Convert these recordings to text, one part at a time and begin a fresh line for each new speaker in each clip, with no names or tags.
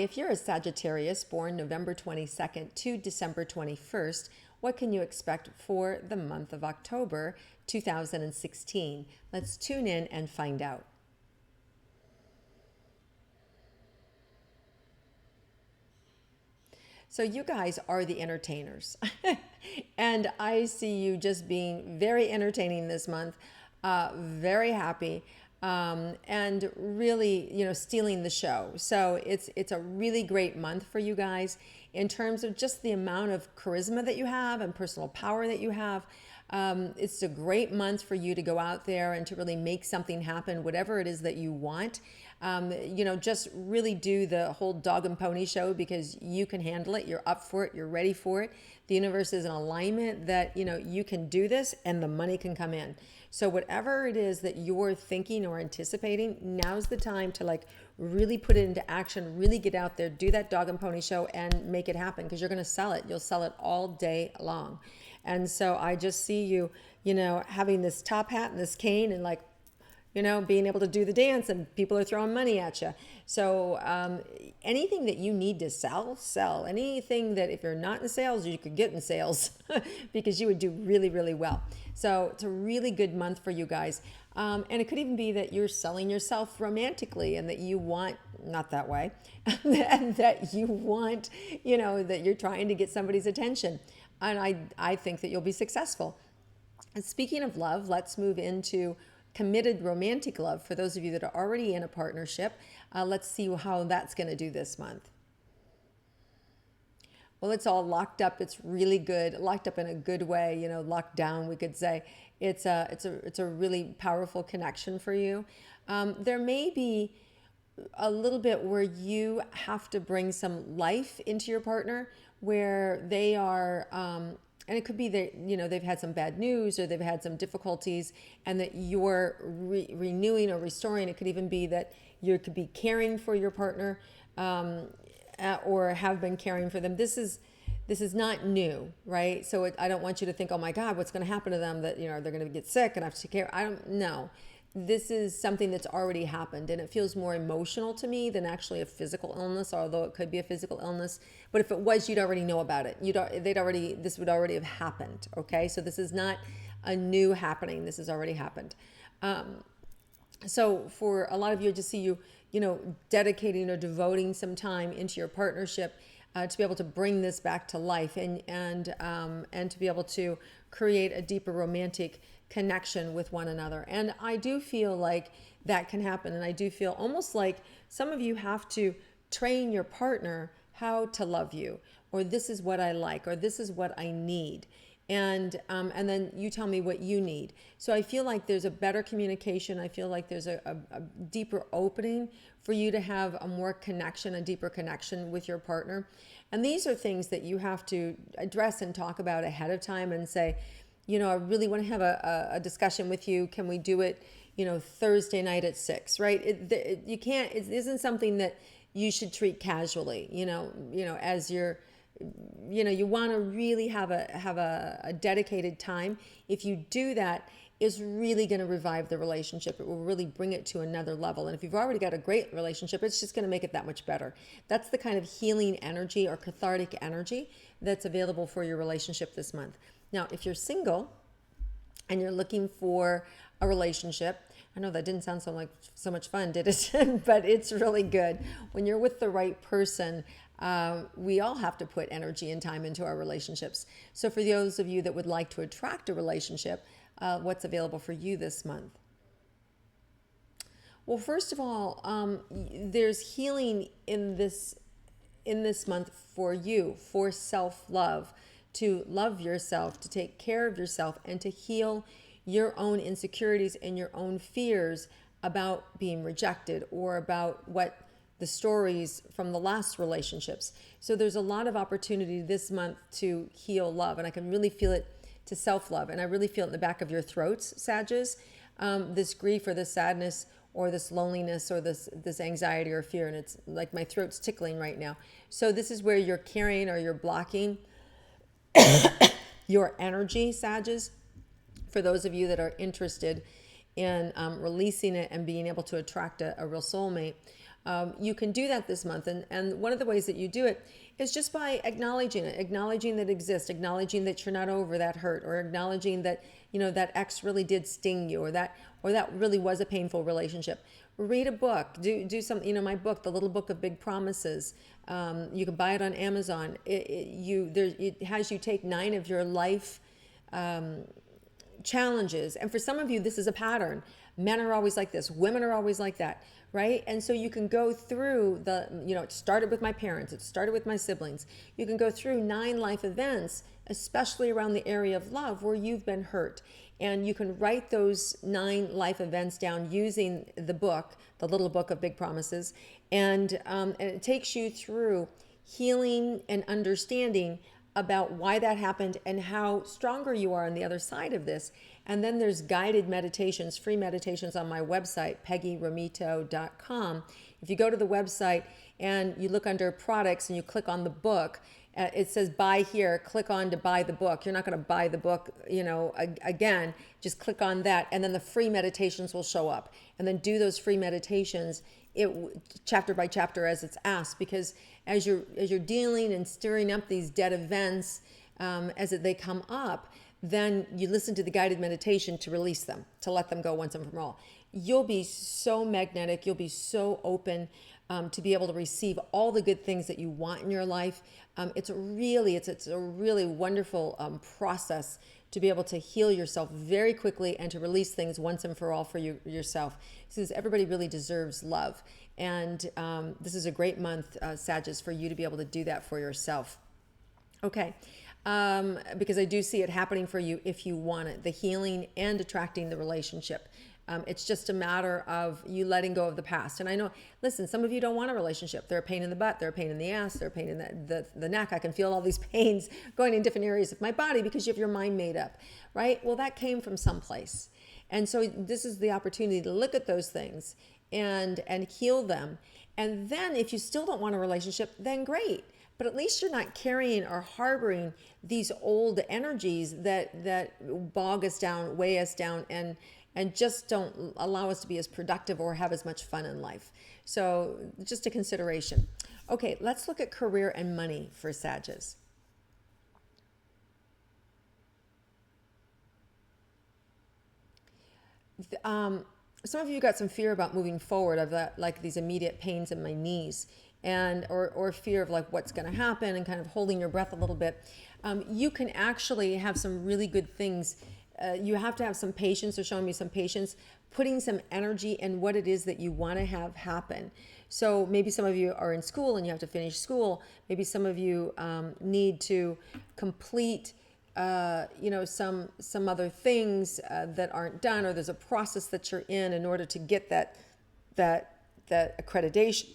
if you're a Sagittarius born November 22nd to December 21st, what can you expect for the month of October 2016? Let's tune in and find out. So you guys are the entertainers. And I see you just being very entertaining this month, very happy, and really, stealing the show. So it's a really great month for you guys in terms of just the amount of charisma that you have and personal power that you have. It's a great month for you to go out there and to really make something happen, whatever it is that you want. Just really do the whole dog and pony show because you can handle it. You're up for it. You're ready for it. The universe is in alignment that, you can do this and the money can come in. So whatever it is that you're thinking or anticipating, now's the time to really put it into action, really get out there, do that dog and pony show and make it happen because you're going to sell it. You'll sell it all day long. And so I just see you, having this top hat and this cane and being able to do the dance and people are throwing money at you. So anything that you need to sell. Anything that if you're not in sales, you could get in sales because you would do really, really well. So it's a really good month for you guys. And it could even be that you're selling yourself romantically and that you want, not that way, and that you want, that you're trying to get somebody's attention. And I think that you'll be successful. And speaking of love, let's move into committed romantic love. For those of you that are already in a partnership, let's see how that's going to do this month. Well, it's all locked up. It's really good. Locked up in a good way, locked down, we could say. It's a really powerful connection for you. There may be a little bit where you have to bring some life into your partner where they are, and it could be that, they've had some bad news or they've had some difficulties and that you're renewing or restoring. It could even be that you could be caring for your partner or have been caring for them. This is not new, right? So I don't want you to think, oh my God, what's going to happen to them that, they're going to get sick and I have to take care. I don't know. This is something that's already happened and it feels more emotional to me than actually a physical illness, although it could be a physical illness. But if it was, you'd already know about it. This would already have happened. Okay. So this is not a new happening. This has already happened. So for a lot of you, I just see you, dedicating or devoting some time into your partnership to be able to bring this back to life and to be able to create a deeper romantic connection with one another. And I do feel like that can happen. And I do feel almost like some of you have to train your partner how to love you, or this is what I like, or this is what I need. And then you tell me what you need. So I feel like there's a better communication. I feel like there's a deeper opening for you to have a more connection, a deeper connection with your partner. And these are things that you have to address and talk about ahead of time and say, I really want to have a discussion with you. Can we do it, Thursday night at 6, right? It isn't something that you should treat casually, as you're, you want to really have a dedicated time. If you do that, it's really going to revive the relationship. It will really bring it to another level. And if you've already got a great relationship, it's just going to make it that much better. That's the kind of healing energy or cathartic energy that's available for your relationship this month. Now, if you're single and you're looking for a relationship, I know that didn't sound so much fun, did it? But it's really good. When you're with the right person, we all have to put energy and time into our relationships. So for those of you that would like to attract a relationship, what's available for you this month? Well, first of all, there's healing in this month for you, for self-love, to love yourself, to take care of yourself, and to heal your own insecurities and your own fears about being rejected or about what the stories from the last relationships. So there's a lot of opportunity this month to heal love, and I can really feel it, to self-love, and I really feel it in the back of your throats, Sages, this grief or this sadness or this loneliness or this anxiety or fear, and it's like my throat's tickling right now. So this is where you're carrying or you're blocking your energy, Sages. For those of you that are interested in releasing it and being able to attract a real soulmate, You can do that this month. And one of the ways that you do it is just by acknowledging it, acknowledging that it exists, acknowledging that you're not over that hurt, or acknowledging that, that ex really did sting you, or that really was a painful relationship. Read a book, do some, my book, The Little Book of Big Promises. You can buy it on Amazon. It has you take 9 of your life challenges. And for some of you, this is a pattern. Men are always like this. Women are always like that, right? And so you can go through it started with my parents. It started with my siblings. You can go through 9 life events, especially around the area of love where you've been hurt. And you can write those 9 life events down using the book, The Little Book of Big Promises. And it takes you through healing and understanding about why that happened and how stronger you are on the other side of this. And then there's guided meditations, free meditations on my website, peggyrometo.com. If you go to the website and you look under products and you click on the book, it says buy here, click on to buy the book. You're not going to buy the book, again, just click on that. And then the free meditations will show up, and then do those free meditations chapter by chapter as it's asked, because as you're dealing and stirring up these dead events, as they come up, then you listen to the guided meditation to release them, to let them go once and for all. You'll be so magnetic. You'll be so open to be able to receive all the good things that you want in your life. It's a really wonderful process to be able to heal yourself very quickly and to release things once and for all for yourself. Because everybody really deserves love. And this is a great month, Sagittarius, for you to be able to do that for yourself. Okay. Because I do see it happening for you if you want it, the healing and attracting the relationship. It's just a matter of you letting go of the past. And I know, listen, some of you don't want a relationship. They're a pain in the butt. They're a pain in the ass. They're a pain in the neck. I can feel all these pains going in different areas of my body because you have your mind made up, right? Well, that came from someplace. And so this is the opportunity to look at those things and heal them. And then if you still don't want a relationship, then great. But at least you're not carrying or harboring these old energies that bog us down, weigh us down, and just don't allow us to be as productive or have as much fun in life. So just a consideration. Okay, let's look at career and money for Sagittarius. Some of you got some fear about moving forward of that, like these immediate pains in my knees, and or fear of like what's going to happen and kind of holding your breath a little bit. You can actually have some really good things. You have to have some patience. They're showing me some patience, putting some energy in what it is that you want to have happen. So maybe some of you are in school and you have to finish school. Maybe some of you need to complete some other things that aren't done, or there's a process that you're in order to get that accreditation.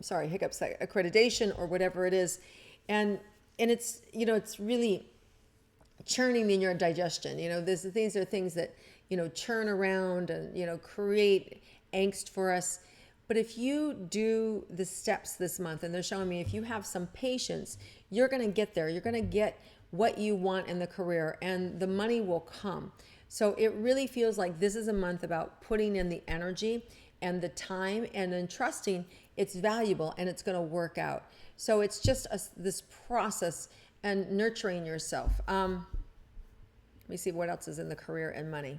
Sorry, hiccups. That accreditation or whatever it is, and it's it's really churning in your digestion. These are things that churn around and create angst for us. But if you do the steps this month, and they're showing me if you have some patience, you're going to get there. You're going to get what you want in the career, and the money will come. So it really feels like this is a month about putting in the energy and the time, and then trusting it's valuable and it's going to work out. So it's just this process and nurturing yourself. Let me see what else is in the career and money.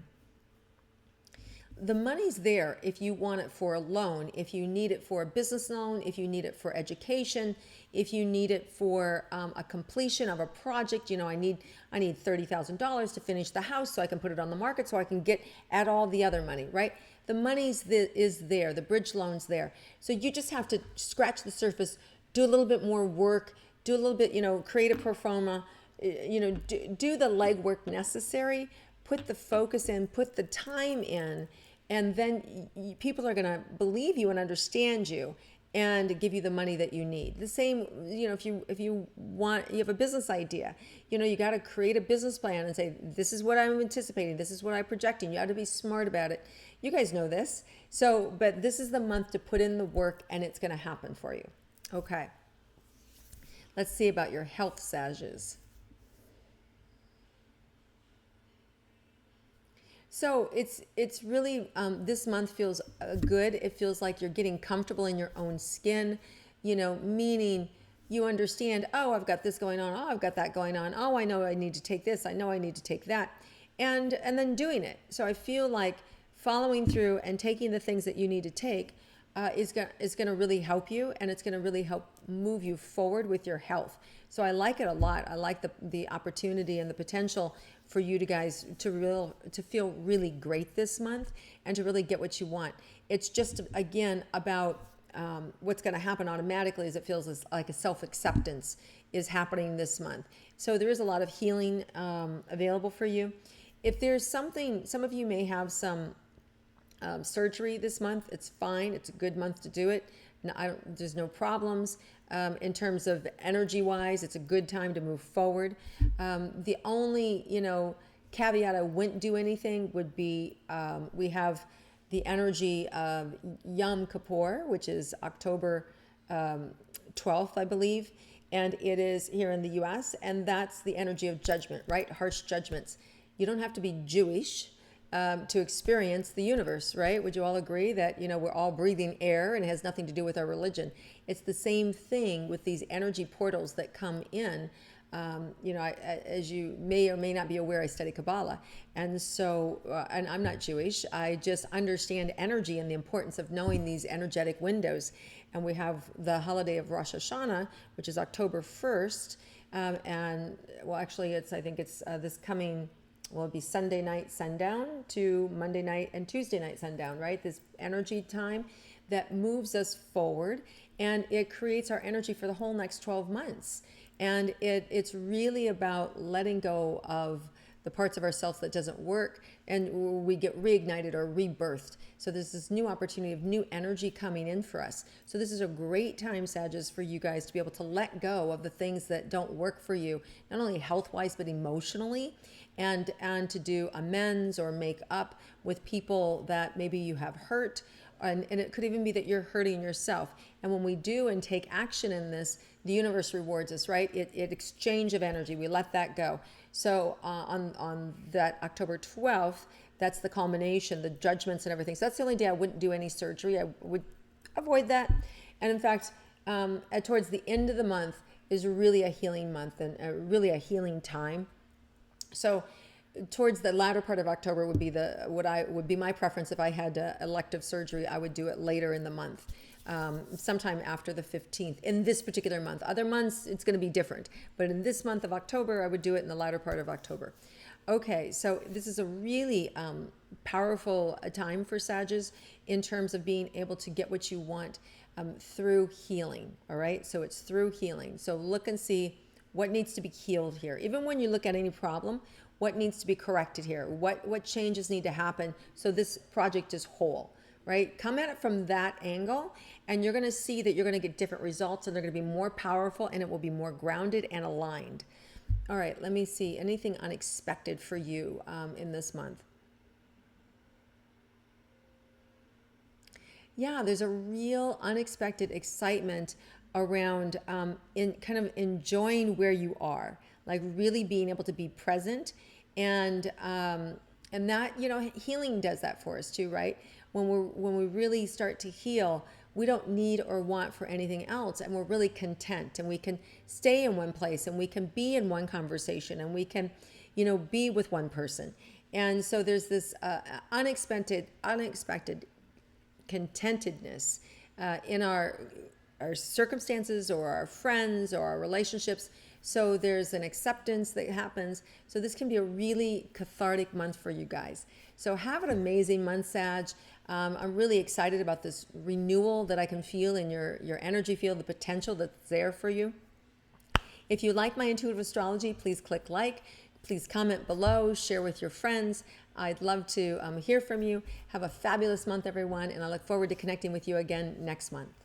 The money's there if you want it for a loan, if you need it for a business loan, if you need it for education, if you need it for a completion of a project. I need $30,000 to finish the house so I can put it on the market so I can add all the other money, right? The money's is there, the bridge loan's there. So you just have to scratch the surface, do a little bit more work, do a little bit, create a pro forma, do the legwork necessary, put the focus in, put the time in, and then people are going to believe you and understand you and give you the money that you need. The same, if you have a business idea, you got to create a business plan and say, this is what I'm anticipating, this is what I'm projecting. You got to be smart about it. You guys know this. So, but this is the month to put in the work, and it's going to happen for you. Okay. Let's see about your health, Sagittarius. So it's really this month feels good. It feels like you're getting comfortable in your own skin, meaning you understand, oh, I've got this going on, oh, I've got that going on, oh, I know I need to take this, I know I need to take that, and then doing it. So I feel like following through and taking the things that you need to take is going to really help you, and it's going to really help move you forward with your health. So I like it a lot. I like the opportunity and the potential for you to guys to feel really great this month and to really get what you want. It's just again about what's going to happen automatically is it feels like a self-acceptance is happening this month. So there is a lot of healing available for you. If there's something, some of you may have some surgery this month. It's fine. It's a good month to do it. No, there's no problems. In terms of energy wise, it's a good time to move forward. The only, caveat I wouldn't do anything would be we have the energy of Yom Kippur, which is October 12th, I believe. And it is here in the US. And that's the energy of judgment, right? Harsh judgments. You don't have to be Jewish to experience the universe, right? Would you all agree that, we're all breathing air and it has nothing to do with our religion? It's the same thing with these energy portals that come in. As you may or may not be aware, I study Kabbalah. And so, and I'm not Jewish, I just understand energy and the importance of knowing these energetic windows. And we have the holiday of Rosh Hashanah, which is October 1st. I think it's this coming, it'd be Sunday night sundown to Monday night and Tuesday night sundown, right? This energy time that moves us forward, and it creates our energy for the whole next 12 months. And it's really about letting go of the parts of ourselves that doesn't work, and we get reignited or rebirthed. So there's this new opportunity of new energy coming in for us. So this is a great time, Sagittarius, for you guys to be able to let go of the things that don't work for you, not only health-wise, but emotionally, and to do amends or make up with people that maybe you have hurt. And it could even be that you're hurting yourself. And when we do and take action in this, the universe rewards us, right? It exchange of energy. We let that go. So on that October 12th, that's the culmination, the judgments and everything. So that's the only day I wouldn't do any surgery. I would avoid that. And in fact, towards the end of the month is really a healing month and really a healing time. So towards the latter part of October would be my preference. If I had elective surgery, I would do it later in the month, sometime after the 15th in this particular month. Other months, it's going to be different. But in this month of October, I would do it in the latter part of October. Okay, so this is a really powerful time for Sagittarius in terms of being able to get what you want through healing, all right? So it's through healing. So look and see what needs to be healed here. Even when you look at any problem, what needs to be corrected here? What changes need to happen so this project is whole, right? Come at it from that angle, and you're going to see that you're going to get different results, and they're going to be more powerful, and it will be more grounded and aligned. All right, let me see. Anything unexpected for you in this month? Yeah, there's a real unexpected excitement around in kind of enjoying where you are, like really being able to be present, and that, healing does that for us too, right? When we really start to heal, we don't need or want for anything else, and we're really content, and we can stay in one place, and we can be in one conversation, and we can, be with one person. And so there's this unexpected contentedness in our circumstances or our friends or our relationships. So there's an acceptance that happens. So this can be a really cathartic month for you guys. So have an amazing month, Sag. I'm really excited about this renewal that I can feel in your energy field, the potential that's there for you. If you like my intuitive astrology, please click like. Please comment below, share with your friends. I'd love to hear from you. Have a fabulous month, everyone, and I look forward to connecting with you again next month.